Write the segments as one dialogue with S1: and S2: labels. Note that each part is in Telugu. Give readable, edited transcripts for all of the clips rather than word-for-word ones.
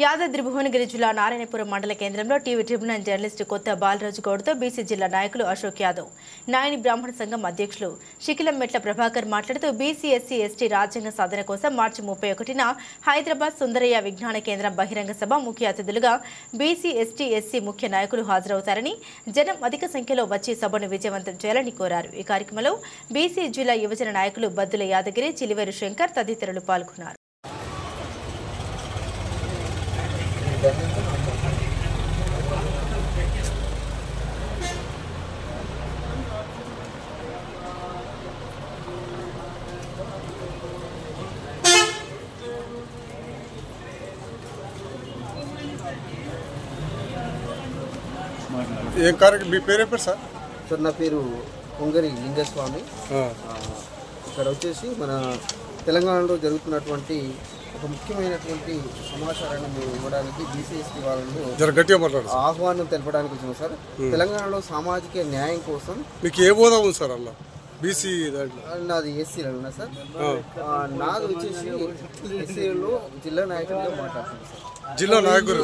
S1: యాదాద్రి భువనగిరి జిల్లా నారాయణపురం మండల కేంద్రంలో టీవీ ట్రిబ్యునల్ జర్నలిస్టు కొత్త బాలరాజు గౌడ్తో బీసీ జిల్లా నాయకులు అశోక్ యాదవ్, నాయని బ్రాహ్మణ సంఘం అధ్యక్షులు శిఖిలంమెట్ల ప్రభాకర్ మాట్లాడుతూ బీసీ ఎస్సీ ఎస్టీ రాజ్యాంగ సాధన కోసం మార్చి 31న హైదరాబాద్ సుందరయ్య విజ్ఞాన కేంద్రం బహిరంగ సభ ముఖ్య అతిథులుగా బీసీ ఎస్టీ ఎస్సీ ముఖ్య నాయకులు హాజరవుతారని, జనం అధిక సంఖ్యలో వచ్చి సభను విజయవంతం చేయాలని కోరారు. ఈ కార్యక్రమంలో బీసీ జిల్లా యువజన నాయకులు బద్దుల యాదగిరి, చిలివేరు శంకర్ తదితరులు పాల్గొన్నారు.
S2: ఏం కార్యక్రమం మీ పేరు చెప్పారు సార్?
S3: సార్ నా పేరు పొంగరి లింగస్వామి. ఇక్కడ వచ్చేసి మన తెలంగాణలో జరుగుతున్నటువంటి ఒక ముఖ్యమైనటువంటి సమాచారాన్ని మేము ఇవ్వడానికి బీసీఎస్టీ వాళ్ళు ఆహ్వానం తెలపడానికి వచ్చినాం సార్. తెలంగాణలో సామాజిక న్యాయం కోసం
S2: మీకు ఏ హోదా ఉంది సార్? అలా బీసీ
S3: నాది ఎస్సీలో ఉన్నా సార్. నాది వచ్చేసి ఎస్సీలో జిల్లా నాయకుడిగా మాట్లాడుతున్నాను సార్.
S2: జిల్లా నాయకుడు.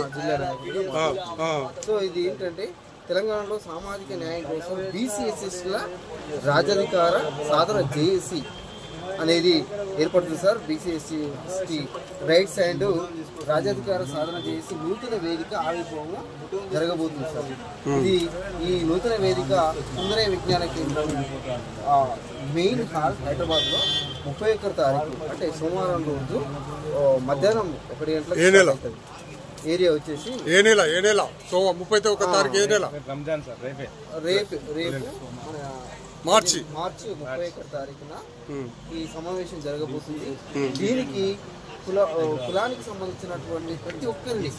S3: సో ఇది ఏంటంటే తెలంగాణలో సామాజిక న్యాయం కోసం బీసీఎస్ఎస్ల రాజాధికార సాధన జేఏసీ అనేది ఏర్పడుతుంది సార్. బీసీఎస్టీ రైట్స్ అండ్ రాజాధికార సాధన చేసి నూతన వేదిక ఆవిర్భావం జరగబోతుంది సార్. ఇది ఈ నూతన వేదిక సుందరయ్య విజ్ఞాన కేంద్రం మెయిన్ హాల్ హైదరాబాద్లో 31వ తారీఖు అంటే సోమవారం రోజు మధ్యాహ్నం 1 గంటలకు ఏరియా వచ్చేసి
S2: ఏ నెల 31వ తారీఖు ఏ నెల?
S4: రంజాన్ సార్.
S3: రేపు
S2: మార్చి
S3: 31వ తారీఖున ఈ సమావేశం జరగబోతుంది. దీనికి కులానికి సంబంధించినటువంటి ప్రతి ఒక్కరిని,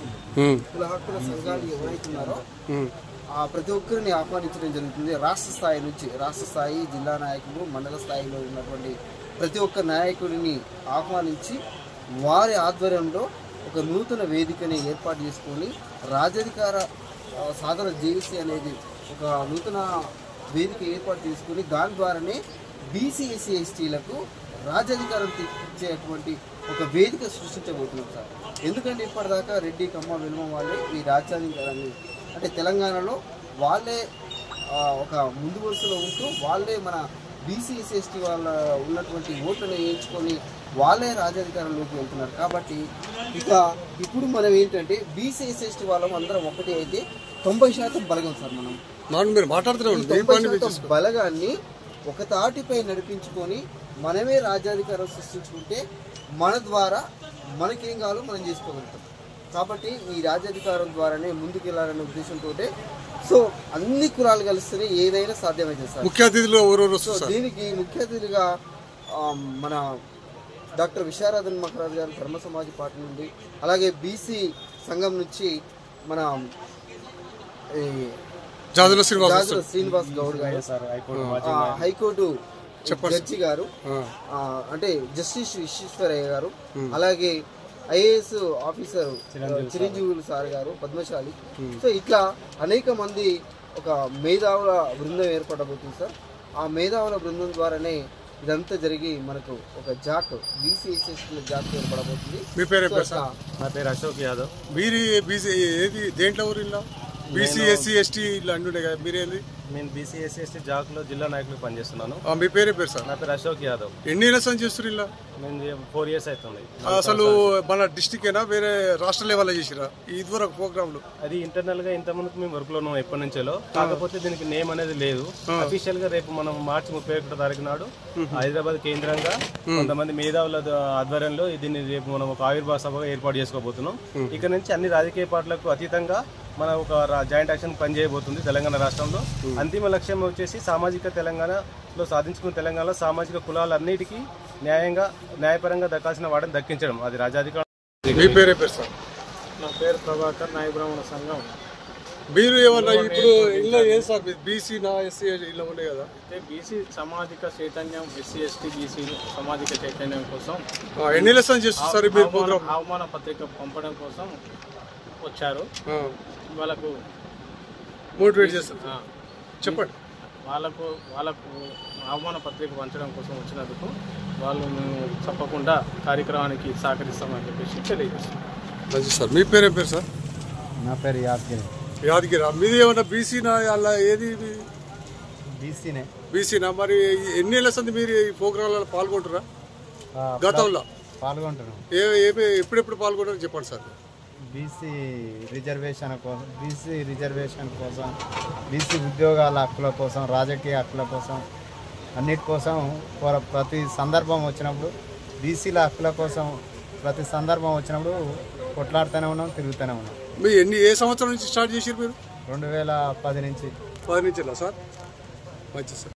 S3: కుల హక్కుల సంఘాలు ఎవరైతున్నారో ఆ ప్రతి ఒక్కరిని ఆహ్వానించడం జరుగుతుంది. రాష్ట్ర స్థాయి నుంచి, రాష్ట్ర స్థాయి, జిల్లా నాయకులు, మండల స్థాయిలో ఉన్నటువంటి ప్రతి ఒక్క నాయకుడిని ఆహ్వానించి వారి ఆధ్వర్యంలో ఒక నూతన వేదికని ఏర్పాటు చేసుకొని రాజాధికార సాధన జేఏసీ అనేది ఒక నూతన వేదిక ఏర్పాటు చేసుకుని దాని ద్వారానే బీసీ ఎస్సీ ఎస్టీలకు రాజాధికారం తెచ్చేటువంటి ఒక వేదిక సృష్టించబోతున్నాం సార్. ఎందుకంటే ఇప్పటిదాకా రెడ్డి, కమ్మ, వెలుమ వాళ్ళే ఈ రాజ్యాధికారాన్ని అంటే తెలంగాణలో వాళ్ళే ఒక ముందు వరుసలో ఉంటూ వాళ్ళే మన బీసీ ఎస్సీ ఎస్టీ వాళ్ళ ఉన్నటువంటి ఓట్లను వేయించుకొని వాళ్ళే రాజాధికారంలోకి వెళ్తున్నారు. కాబట్టి ఇక ఇప్పుడు మనం ఏంటంటే బీసీ ఎస్సీ ఎస్టీ వాళ్ళం అందరం ఒకటి అయితే 90% బలగం సార్. మనం బలగాన్ని ఒక తాటిపై నడిపించుకొని మనమే రాజ్యాధికారం సృష్టించుకుంటే మన ద్వారా మనకేం కావాలో మనం చేసుకోగలుగుతాం. కాబట్టి ఈ రాజ్యాధికారం ద్వారానే ముందుకెళ్లాలనే ఉద్దేశంతో సో అన్ని కులాలు కలిస్తేనే ఏదైనా సాధ్యమైంది సార్.
S2: ముఖ్య అతిథులు
S3: దీనికి ముఖ్య అతిథిగా మన డాక్టర్ విశారదన్ మహారాజ్ గారు ధర్మ సమాజ్ పార్టీ నుండి, అలాగే బీసీ సంఘం నుంచి మన జాజుల శ్రీనివాస్ గౌడ్ గారు, హైకోర్టు జడ్జి గారు అంటే జస్టిస్ విశ్వేశ్వరయ్య గారు, అలాగే ఐఏఎస్ ఆఫీసర్ చిరంజీవులు సార్ గారు, పద్మశాలి. సో ఇట్లా అనేక మంది ఒక మేధావుల బృందం ఏర్పడబోతుంది సార్. ఆ మేధావుల బృందం ద్వారానే ఇదంతా జరిగి మనకు ఒక జాక్ బీసీఎస్ఎస్టీ జాక్ ఏర్పడబోతుంది.
S2: మీ పేరు?
S4: నా పేరు అశోక్ యాదవ్.
S2: మీరు బీసీ ఏది దేంట్లో ఊరిలో బీసీ ఎస్సీ ఎస్టీ అంటుండే కదా, మీరేంది?
S4: నేను బీసీ ఎస్సీ ఎస్టీ జాక్లో జిల్లా నాయకులు పనిచేస్తున్నాను.
S2: మీ పేరు సార్?
S4: నా పేరు అశోక్ యాదవ్.
S2: ఎన్ని ఇయర్స్ అని చేస్తారు ఇలా?
S4: నేను 4 years అవుతుంది.
S2: అసలు మన డిస్టిక్ అయినా వేరే రాష్ట్ర లెవెల్లో చేసిరా ఇదివరకు ప్రోగ్రాంలు?
S4: అది ఇంటర్నల్ గా ఇంతకుముందుకు మేము వర్క్ లో ఉన్నాం ఎప్పటి నుంచో. కాకపోతే దీనికి నేమ్ అనేది లేదు. అఫీషియల్ గా రేపు మనం మార్చి 31వ తారీఖు నాడు హైదరాబాద్ కేంద్రంగా కొంతమంది మేధావుల ఆధ్వర్యంలో దీన్ని రేపు మనం ఒక ఆవిర్భావ సభగా ఏర్పాటు చేసుకోబోతున్నాం. ఇక్కడ నుంచి అన్ని రాజకీయ పార్టీలకు అతీతంగా మన ఒక జాయింట్ యాక్షన్ పనిచేయబోతుంది తెలంగాణ రాష్ట్రంలో. అంతిమ లక్ష్యం వచ్చేసి సామాజిక తెలంగాణలో సాధించుకున్న తెలంగాణలో సామాజిక కులాలన్నిటికీ న్యాయపరంగా దక్కాల్సిన వాటిని దక్కించడం, అది రాజాధికారం.
S2: మీ పేరే సార్?
S5: నా పేరు ప్రభాకర్, నాయ బ్రాహ్మణ సంఘం.
S2: మీరు ఏమన్నా ఇప్పుడు ఇలా ఏం సార్ బీసీ నా ఎస్సీ ఇలా ఉన్నాయి కదా,
S5: బీసీ సామాజిక చైతన్యం, ఎస్సీ ఎస్టీ బీసీ సామాజిక చైతన్యం కోసం
S2: ఎన్ని లెసన్స్ చేస్తారు మీరు?
S5: ఆహ్వాన పత్రిక పంపడం కోసం వచ్చారు. వాళ్ళకు
S2: మోటివేట్ చేస్తారు. చెప్పండి.
S5: వాళ్ళకు ఆహ్వాన పత్రిక పంచడం కోసం వచ్చినందుకు వాళ్ళు మేము తప్పకుండా కార్యక్రమానికి సహకరిస్తామని చెప్పేసి తెలియజేస్తాం.
S2: మంచి సార్. మీ పేరు ఏం పేరు సార్?
S6: నా పేరు యాదగిరి.
S2: యాదగిరి. మీది ఏమన్నా బీసీనా అలా ఏది?
S6: బీసీనే.
S2: బీసీనా? మరి ఎన్ని ఏళ్ళ సంది మీరు ఈ ప్రోగ్రాంలలో పాల్గొంటారా? గతంలో
S6: పాల్గొంటున్నాం.
S2: ఎప్పుడెప్పుడు పాల్గొంటారో చెప్పండి సార్.
S6: బీసీ రిజర్వేషన్ కోసం, బీసీ ఉద్యోగాల హక్కుల కోసం, రాజకీయ హక్కుల కోసం, అన్నిటి కోసం ప్రతి సందర్భం వచ్చినప్పుడు బీసీల హక్కుల కోసం ప్రతి సందర్భం వచ్చినప్పుడు కొట్లాడుతూనే ఉన్నాం, తిరుగుతూనే ఉన్నాం.
S2: మీరు ఏ సంవత్సరం నుంచి స్టార్ట్ చేసారు మీరు?
S6: 2010 నుంచి.
S2: 10 నుంచి సార్. మంచి సార్.